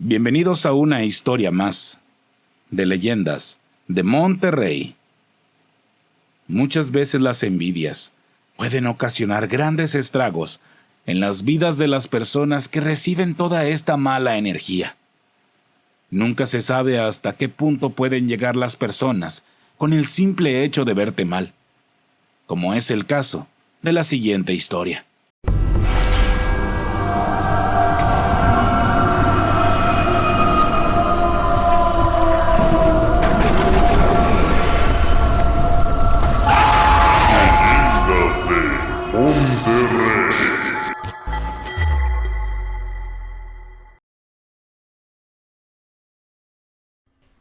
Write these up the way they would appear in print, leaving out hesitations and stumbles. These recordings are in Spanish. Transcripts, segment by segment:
Bienvenidos a una historia más de leyendas de Monterrey. Muchas veces las envidias pueden ocasionar grandes estragos en las vidas de las personas que reciben toda esta mala energía. Nunca se sabe hasta qué punto pueden llegar las personas con el simple hecho de verte mal, como es el caso de la siguiente historia.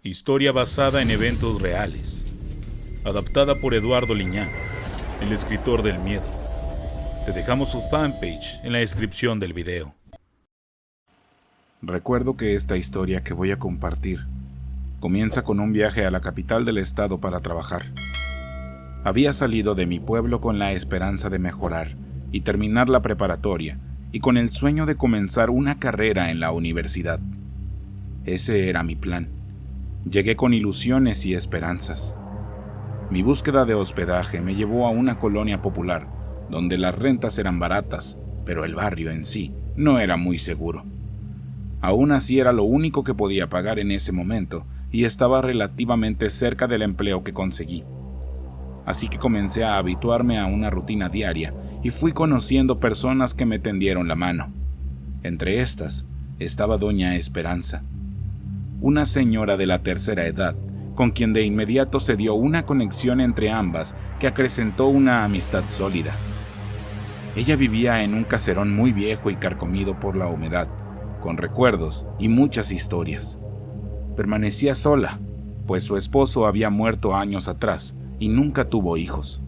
Historia basada en eventos reales. Adaptada por Eduardo Liñán, el escritor del miedo. Te dejamos su fanpage en la descripción del video. Recuerdo que esta historia que voy a compartir comienza con un viaje a la capital del estado para trabajar. Había salido de mi pueblo con la esperanza de mejorar y terminar la preparatoria y con el sueño de comenzar una carrera en la universidad. Ese era mi plan. Llegué con ilusiones y esperanzas. Mi búsqueda de hospedaje me llevó a una colonia popular, donde las rentas eran baratas, pero el barrio en sí no era muy seguro. Aún así era lo único que podía pagar en ese momento y estaba relativamente cerca del empleo que conseguí. Así que comencé a habituarme a una rutina diaria y fui conociendo personas que me tendieron la mano. Entre estas estaba Doña Esperanza, una señora de la tercera edad, con quien de inmediato se dio una conexión entre ambas que acrecentó una amistad sólida. Ella vivía en un caserón muy viejo y carcomido por la humedad, con recuerdos y muchas historias. Permanecía sola, pues su esposo había muerto años atrás y nunca tuvo hijos.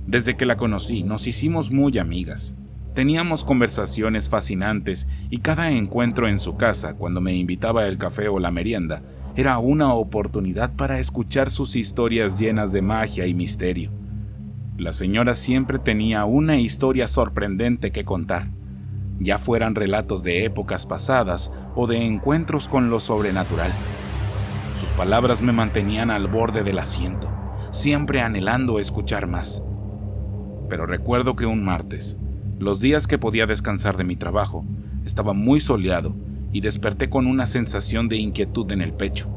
Desde que la conocí, nos hicimos muy amigas. Teníamos conversaciones fascinantes y cada encuentro en su casa, cuando me invitaba el café o la merienda, era una oportunidad para escuchar sus historias llenas de magia y misterio. La señora siempre tenía una historia sorprendente que contar, ya fueran relatos de épocas pasadas o de encuentros con lo sobrenatural. Sus palabras me mantenían al borde del asiento, siempre anhelando escuchar más. Pero recuerdo que un martes, los días que podía descansar de mi trabajo, estaba muy soleado y desperté con una sensación de inquietud en el pecho,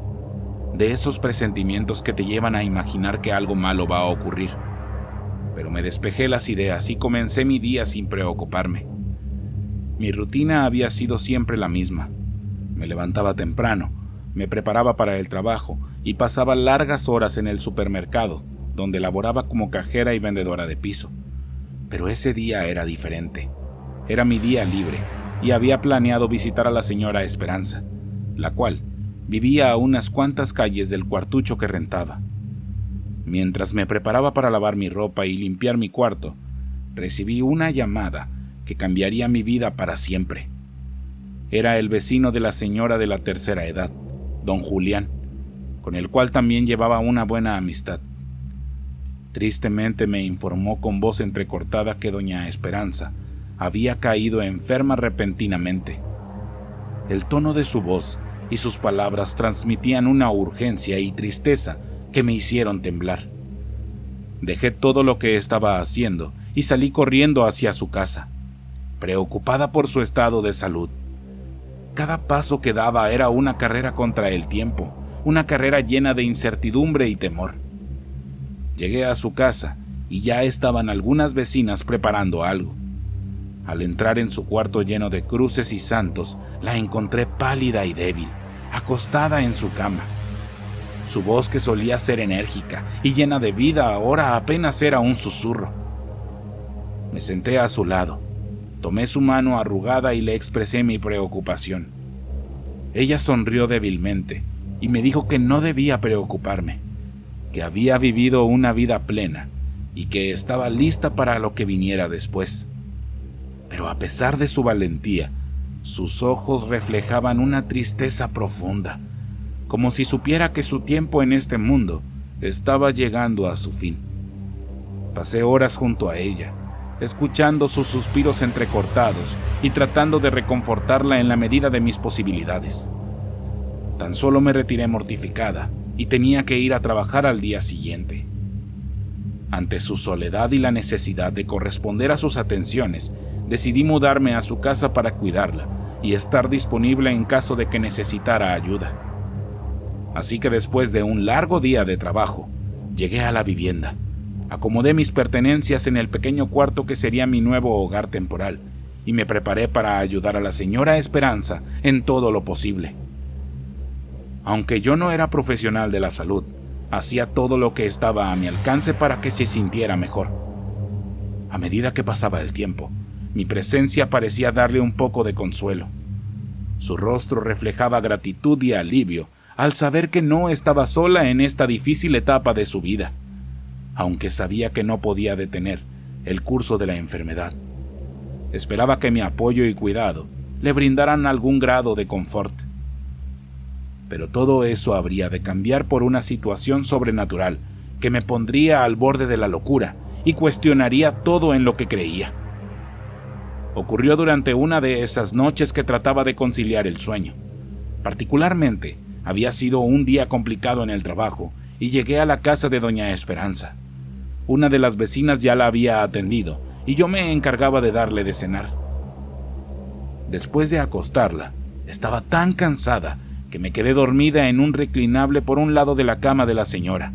de esos presentimientos que te llevan a imaginar que algo malo va a ocurrir. Pero me despejé las ideas y comencé mi día sin preocuparme. Mi rutina había sido siempre la misma. Me levantaba temprano, me preparaba para el trabajo y pasaba largas horas en el supermercado, donde laboraba como cajera y vendedora de piso. Pero ese día era diferente. Era mi día libre y había planeado visitar a la señora Esperanza, la cual vivía a unas cuantas calles del cuartucho que rentaba. Mientras me preparaba para lavar mi ropa y limpiar mi cuarto, recibí una llamada que cambiaría mi vida para siempre. Era el vecino de la señora de la tercera edad, don Julián, con el cual también llevaba una buena amistad. Tristemente me informó con voz entrecortada que doña Esperanza había caído enferma repentinamente. El tono de su voz y sus palabras transmitían una urgencia y tristeza que me hicieron temblar. Dejé todo lo que estaba haciendo y salí corriendo hacia su casa, preocupada por su estado de salud. Cada paso que daba era una carrera contra el tiempo, una carrera llena de incertidumbre y temor. Llegué a su casa y ya estaban algunas vecinas preparando algo. Al entrar en su cuarto lleno de cruces y santos, la encontré pálida y débil, acostada en su cama. Su voz, que solía ser enérgica y llena de vida, ahora apenas era un susurro. Me senté a su lado, tomé su mano arrugada y le expresé mi preocupación. Ella sonrió débilmente y me dijo que no debía preocuparme, que había vivido una vida plena y que estaba lista para lo que viniera después. Pero a pesar de su valentía, sus ojos reflejaban una tristeza profunda, como si supiera que su tiempo en este mundo estaba llegando a su fin. Pasé horas junto a ella, escuchando sus suspiros entrecortados y tratando de reconfortarla en la medida de mis posibilidades. Tan solo me retiré mortificada y tenía que ir a trabajar al día siguiente. Ante su soledad y la necesidad de corresponder a sus atenciones, decidí mudarme a su casa para cuidarla y estar disponible en caso de que necesitara ayuda. Así que después de un largo día de trabajo, llegué a la vivienda. Acomodé mis pertenencias en el pequeño cuarto que sería mi nuevo hogar temporal y me preparé para ayudar a la señora Esperanza en todo lo posible. Aunque yo no era profesional de la salud, hacía todo lo que estaba a mi alcance para que se sintiera mejor. A medida que pasaba el tiempo, mi presencia parecía darle un poco de consuelo. Su rostro reflejaba gratitud y alivio al saber que no estaba sola en esta difícil etapa de su vida, aunque sabía que no podía detener el curso de la enfermedad. Esperaba que mi apoyo y cuidado le brindaran algún grado de confort. Pero todo eso habría de cambiar por una situación sobrenatural que me pondría al borde de la locura y cuestionaría todo en lo que creía. Ocurrió durante una de esas noches que trataba de conciliar el sueño. Particularmente, había sido un día complicado en el trabajo y llegué a la casa de doña Esperanza. Una de las vecinas ya la había atendido y yo me encargaba de darle de cenar. Después de acostarla, estaba tan cansada que me quedé dormida en un reclinable por un lado de la cama de la señora.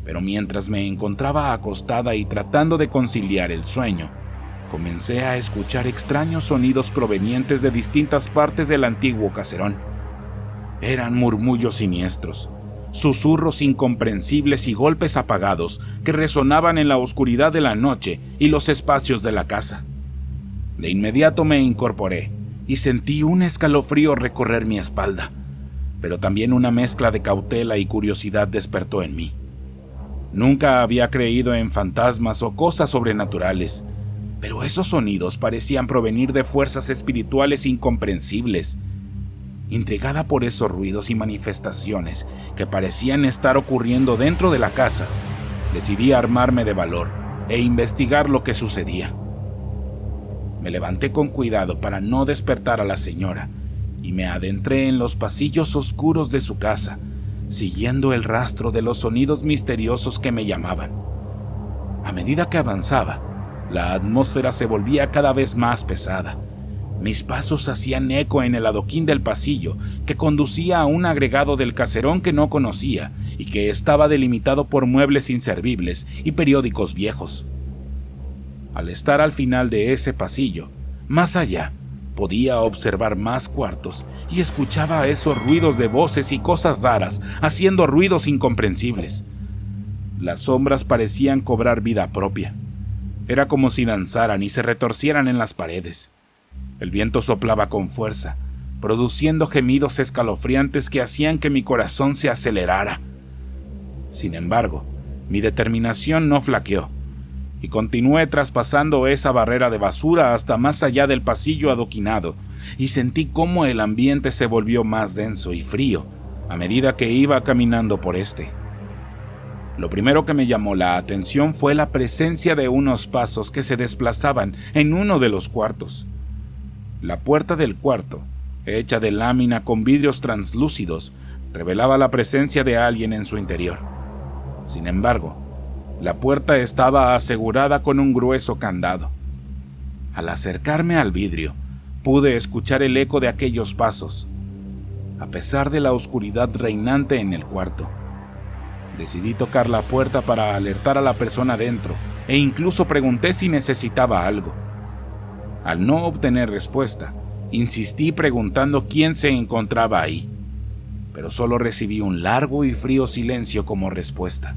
Pero mientras me encontraba acostada y tratando de conciliar el sueño, comencé a escuchar extraños sonidos provenientes de distintas partes del antiguo caserón. Eran murmullos siniestros, susurros incomprensibles y golpes apagados que resonaban en la oscuridad de la noche y los espacios de la casa. De inmediato me incorporé y sentí un escalofrío recorrer mi espalda, pero también una mezcla de cautela y curiosidad despertó en mí. Nunca había creído en fantasmas o cosas sobrenaturales, pero esos sonidos parecían provenir de fuerzas espirituales incomprensibles. Intrigada por esos ruidos y manifestaciones que parecían estar ocurriendo dentro de la casa, decidí armarme de valor e investigar lo que sucedía. Me levanté con cuidado para no despertar a la señora y me adentré en los pasillos oscuros de su casa, siguiendo el rastro de los sonidos misteriosos que me llamaban. A medida que avanzaba, la atmósfera se volvía cada vez más pesada. Mis pasos hacían eco en el adoquín del pasillo que conducía a un agregado del caserón que no conocía y que estaba delimitado por muebles inservibles y periódicos viejos. Al estar al final de ese pasillo, más allá, podía observar más cuartos y escuchaba esos ruidos de voces y cosas raras haciendo ruidos incomprensibles. Las sombras parecían cobrar vida propia. Era como si danzaran y se retorcieran en las paredes. El viento soplaba con fuerza, produciendo gemidos escalofriantes que hacían que mi corazón se acelerara. Sin embargo, mi determinación no flaqueó, y continué traspasando esa barrera de basura hasta más allá del pasillo adoquinado, y sentí cómo el ambiente se volvió más denso y frío a medida que iba caminando por este. Lo primero que me llamó la atención fue la presencia de unos pasos que se desplazaban en uno de los cuartos. La puerta del cuarto, hecha de lámina con vidrios translúcidos, revelaba la presencia de alguien en su interior. Sin embargo, la puerta estaba asegurada con un grueso candado. Al acercarme al vidrio, pude escuchar el eco de aquellos pasos, a pesar de la oscuridad reinante en el cuarto. Decidí tocar la puerta para alertar a la persona dentro e incluso pregunté si necesitaba algo. Al no obtener respuesta, insistí preguntando quién se encontraba ahí, pero solo recibí un largo y frío silencio como respuesta.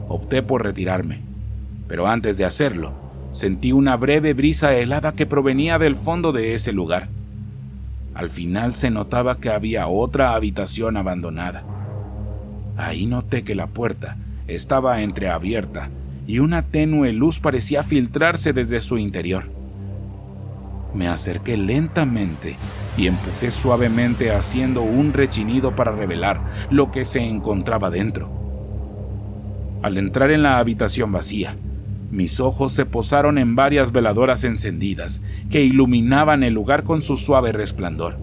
Opté por retirarme, pero antes de hacerlo, sentí una breve brisa helada que provenía del fondo de ese lugar. Al final se notaba que había otra habitación abandonada. Ahí noté que la puerta estaba entreabierta y una tenue luz parecía filtrarse desde su interior. Me acerqué lentamente y empujé suavemente haciendo un rechinido para revelar lo que se encontraba dentro. Al entrar en la habitación vacía, Mis ojos se posaron en varias veladoras encendidas que iluminaban el lugar con su suave resplandor.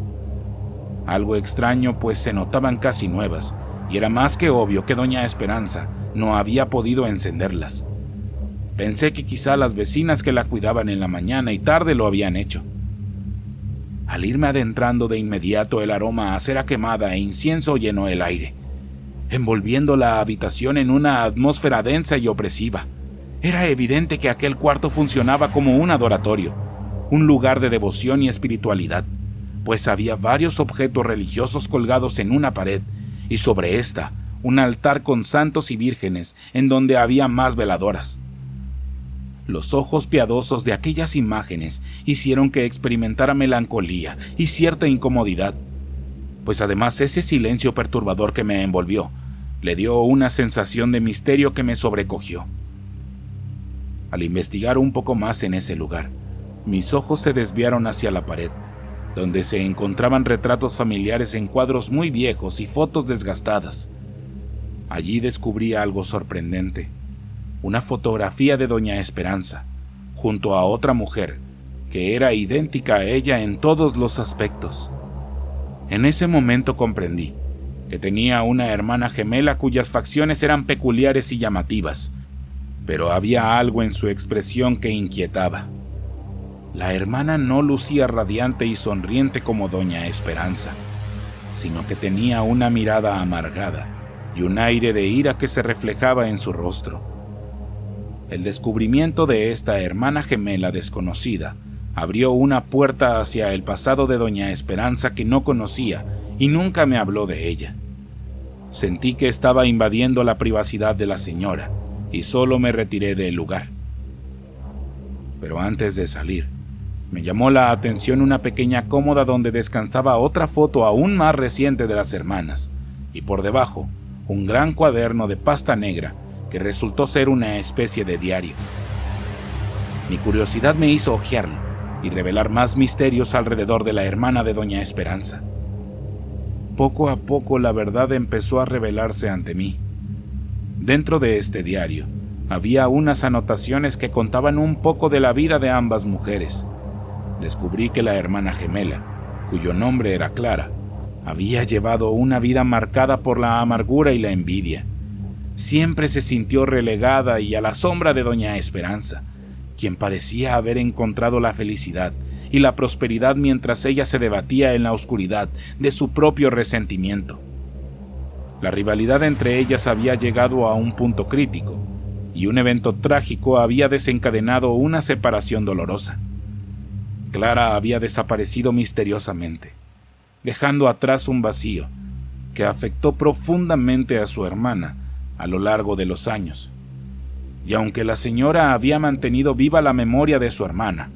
Algo extraño, pues se notaban casi nuevas, y era más que obvio que doña Esperanza no había podido encenderlas. Pensé que quizá las vecinas que la cuidaban en la mañana y tarde lo habían hecho. Al irme adentrando de inmediato, el aroma a cera quemada e incienso llenó el aire, envolviendo la habitación en una atmósfera densa y opresiva. Era evidente que aquel cuarto funcionaba como un adoratorio, un lugar de devoción y espiritualidad, pues había varios objetos religiosos colgados en una pared, y sobre esta, un altar con santos y vírgenes, en donde había más veladoras. Los ojos piadosos de aquellas imágenes hicieron que experimentara melancolía y cierta incomodidad, pues además ese silencio perturbador que me envolvió le dio una sensación de misterio que me sobrecogió. Al investigar un poco más en ese lugar, mis ojos se desviaron hacia la pared, donde se encontraban retratos familiares en cuadros muy viejos y fotos desgastadas. Allí descubrí algo sorprendente: una fotografía de doña Esperanza, junto a otra mujer, que era idéntica a ella en todos los aspectos. En ese momento comprendí que tenía una hermana gemela cuyas facciones eran peculiares y llamativas, pero había algo en su expresión que inquietaba. La hermana no lucía radiante y sonriente como doña Esperanza, sino que tenía una mirada amargada y un aire de ira que se reflejaba en su rostro. El descubrimiento de esta hermana gemela desconocida abrió una puerta hacia el pasado de doña Esperanza que no conocía y nunca me habló de ella. Sentí que estaba invadiendo la privacidad de la señora y solo me retiré del lugar. Pero antes de salir, me llamó la atención una pequeña cómoda donde descansaba otra foto aún más reciente de las hermanas, y por debajo, un gran cuaderno de pasta negra que resultó ser una especie de diario. Mi curiosidad me hizo hojearlo y revelar más misterios alrededor de la hermana de doña Esperanza. Poco a poco la verdad empezó a revelarse ante mí. Dentro de este diario había unas anotaciones que contaban un poco de la vida de ambas mujeres. Descubrí que la hermana gemela, cuyo nombre era Clara, había llevado una vida marcada por la amargura y la envidia. Siempre se sintió relegada y a la sombra de doña Esperanza, quien parecía haber encontrado la felicidad y la prosperidad mientras ella se debatía en la oscuridad de su propio resentimiento. La rivalidad entre ellas había llegado a un punto crítico, y un evento trágico había desencadenado una separación dolorosa. Clara había desaparecido misteriosamente, dejando atrás un vacío que afectó profundamente a su hermana a lo largo de los años. Y aunque la señora había mantenido viva la memoria de su hermana,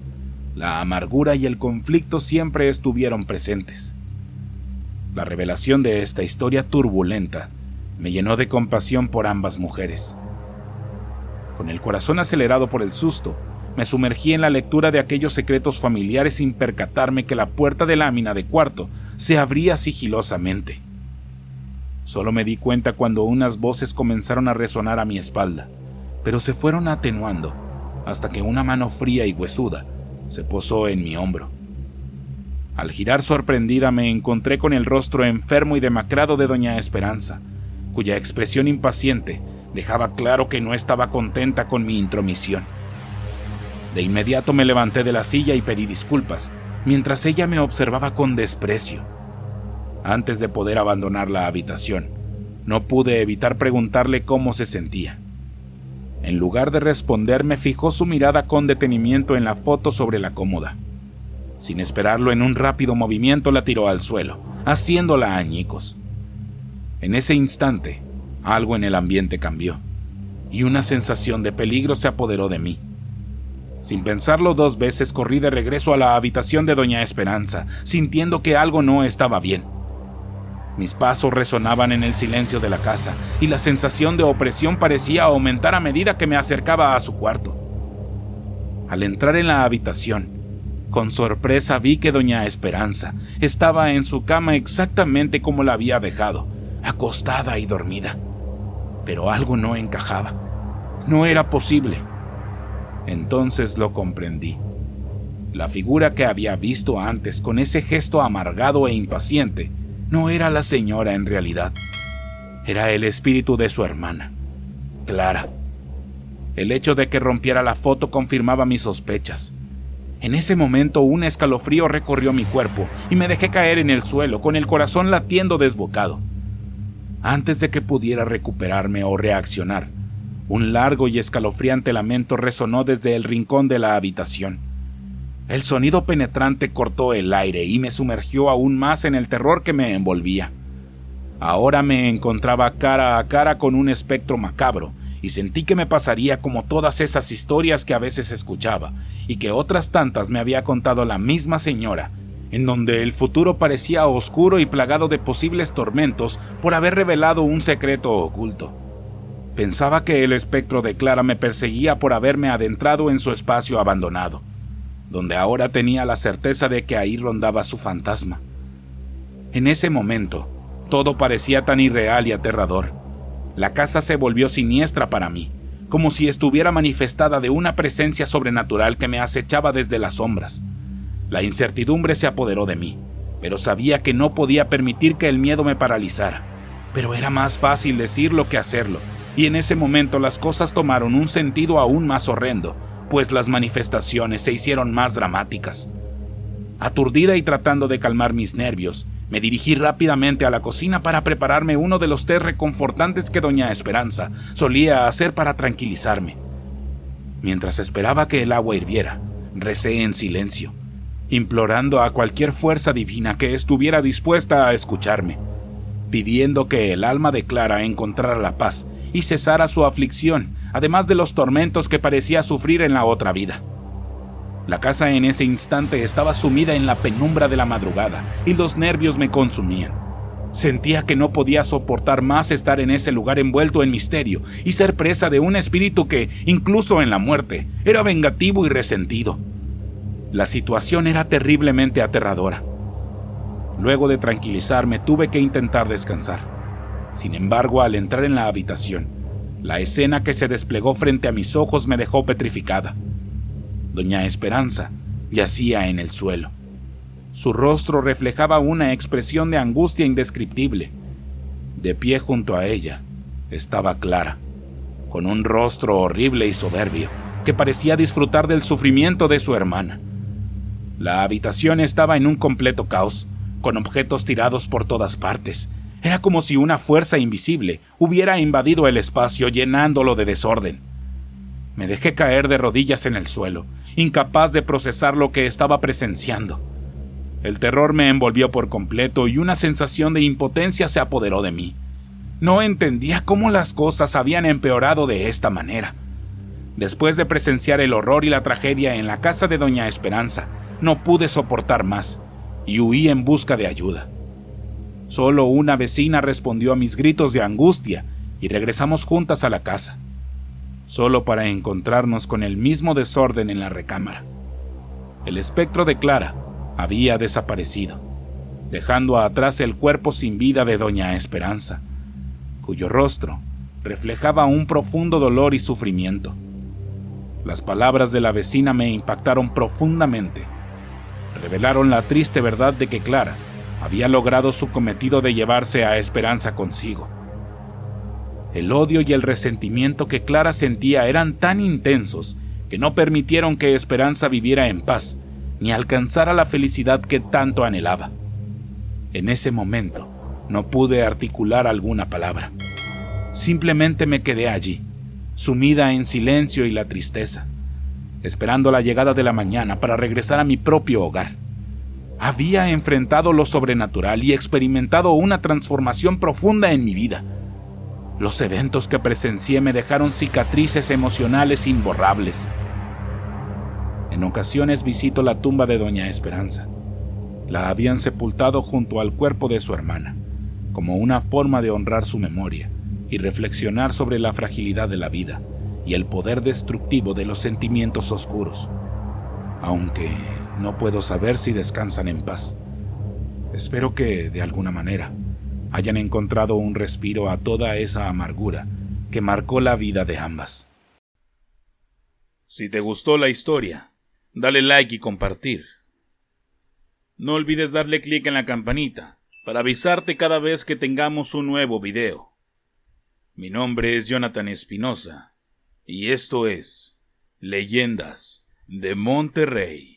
la amargura y el conflicto siempre estuvieron presentes. La revelación de esta historia turbulenta me llenó de compasión por ambas mujeres. Con el corazón acelerado por el susto, me sumergí en la lectura de aquellos secretos familiares sin percatarme que la puerta de lámina de cuarto se abría sigilosamente. Solo me di cuenta cuando unas voces comenzaron a resonar a mi espalda, pero se fueron atenuando hasta que una mano fría y huesuda se posó en mi hombro. Al girar sorprendida me encontré con el rostro enfermo y demacrado de doña Esperanza, cuya expresión impaciente dejaba claro que no estaba contenta con mi intromisión. De inmediato me levanté de la silla y pedí disculpas, mientras ella me observaba con desprecio. Antes de poder abandonar la habitación, no pude evitar preguntarle cómo se sentía. En lugar de responderme, fijó su mirada con detenimiento en la foto sobre la cómoda. Sin esperarlo, en un rápido movimiento la tiró al suelo, haciéndola añicos. En ese instante, algo en el ambiente cambió, y una sensación de peligro se apoderó de mí. Sin pensarlo dos veces, corrí de regreso a la habitación de doña Esperanza, sintiendo que algo no estaba bien. Mis pasos resonaban en el silencio de la casa, y la sensación de opresión parecía aumentar a medida que me acercaba a su cuarto. Al entrar en la habitación, con sorpresa vi que doña Esperanza estaba en su cama exactamente como la había dejado, acostada y dormida. Pero algo no encajaba. No era posible. Entonces lo comprendí. La figura que había visto antes, con ese gesto amargado e impaciente, no era la señora en realidad. Era el espíritu de su hermana, Clara. El hecho de que rompiera la foto confirmaba mis sospechas. En ese momento un escalofrío recorrió mi cuerpo y me dejé caer en el suelo con el corazón latiendo desbocado. Antes de que pudiera recuperarme o reaccionar, un largo y escalofriante lamento resonó desde el rincón de la habitación. El sonido penetrante cortó el aire y me sumergió aún más en el terror que me envolvía. Ahora me encontraba cara a cara con un espectro macabro y sentí que me pasaría como todas esas historias que a veces escuchaba y que otras tantas me había contado la misma señora, en donde el futuro parecía oscuro y plagado de posibles tormentos por haber revelado un secreto oculto. Pensaba que el espectro de Clara me perseguía por haberme adentrado en su espacio abandonado, donde ahora tenía la certeza de que ahí rondaba su fantasma. En ese momento, todo parecía tan irreal y aterrador. La casa se volvió siniestra para mí, como si estuviera manifestada de una presencia sobrenatural que me acechaba desde las sombras. La incertidumbre se apoderó de mí, pero sabía que no podía permitir que el miedo me paralizara. Pero era más fácil decirlo que hacerlo, y en ese momento las cosas tomaron un sentido aún más horrendo, pues las manifestaciones se hicieron más dramáticas. Aturdida y tratando de calmar mis nervios, me dirigí rápidamente a la cocina para prepararme uno de los tés reconfortantes que doña Esperanza solía hacer para tranquilizarme. Mientras esperaba que el agua hirviera, recé en silencio, implorando a cualquier fuerza divina que estuviera dispuesta a escucharme, pidiendo que el alma de Clara encontrara la paz y cesara su aflicción, además de los tormentos que parecía sufrir en la otra vida. La casa en ese instante estaba sumida en la penumbra de la madrugada y los nervios me consumían. Sentía que no podía soportar más estar en ese lugar envuelto en misterio y ser presa de un espíritu que, incluso en la muerte, era vengativo y resentido. La situación era terriblemente aterradora. Luego de tranquilizarme, tuve que intentar descansar. Sin embargo, al entrar en la habitación, la escena que se desplegó frente a mis ojos me dejó petrificada. Doña Esperanza yacía en el suelo. Su rostro reflejaba una expresión de angustia indescriptible. De pie junto a ella estaba Clara, con un rostro horrible y soberbio que parecía disfrutar del sufrimiento de su hermana. La habitación estaba en un completo caos, con objetos tirados por todas partes. Era como si una fuerza invisible hubiera invadido el espacio, llenándolo de desorden. Me dejé caer de rodillas en el suelo, incapaz de procesar lo que estaba presenciando. El terror me envolvió por completo y una sensación de impotencia se apoderó de mí. No entendía cómo las cosas habían empeorado de esta manera. Después de presenciar el horror y la tragedia en la casa de doña Esperanza, no pude soportar más y huí en busca de ayuda. Solo una vecina respondió a mis gritos de angustia y regresamos juntas a la casa, solo para encontrarnos con el mismo desorden en la recámara. El espectro de Clara había desaparecido, dejando atrás el cuerpo sin vida de doña Esperanza, cuyo rostro reflejaba un profundo dolor y sufrimiento. Las palabras de la vecina me impactaron profundamente. Revelaron la triste verdad de que Clara había logrado su cometido de llevarse a Esperanza consigo. El odio y el resentimiento que Clara sentía eran tan intensos que no permitieron que Esperanza viviera en paz ni alcanzara la felicidad que tanto anhelaba. En ese momento no pude articular alguna palabra. Simplemente me quedé allí, sumida en silencio y la tristeza, esperando la llegada de la mañana para regresar a mi propio hogar. Había enfrentado lo sobrenatural y experimentado una transformación profunda en mi vida. Los eventos que presencié me dejaron cicatrices emocionales imborrables. En ocasiones visito la tumba de doña Esperanza. La habían sepultado junto al cuerpo de su hermana, como una forma de honrar su memoria y reflexionar sobre la fragilidad de la vida y el poder destructivo de los sentimientos oscuros. Aunque no puedo saber si descansan en paz. Espero que, de alguna manera, hayan encontrado un respiro a toda esa amargura que marcó la vida de ambas. Si te gustó la historia, dale like y compartir. No olvides darle clic en la campanita para avisarte cada vez que tengamos un nuevo video. Mi nombre es Jonathan Espinosa y esto es Leyendas de Monterrey.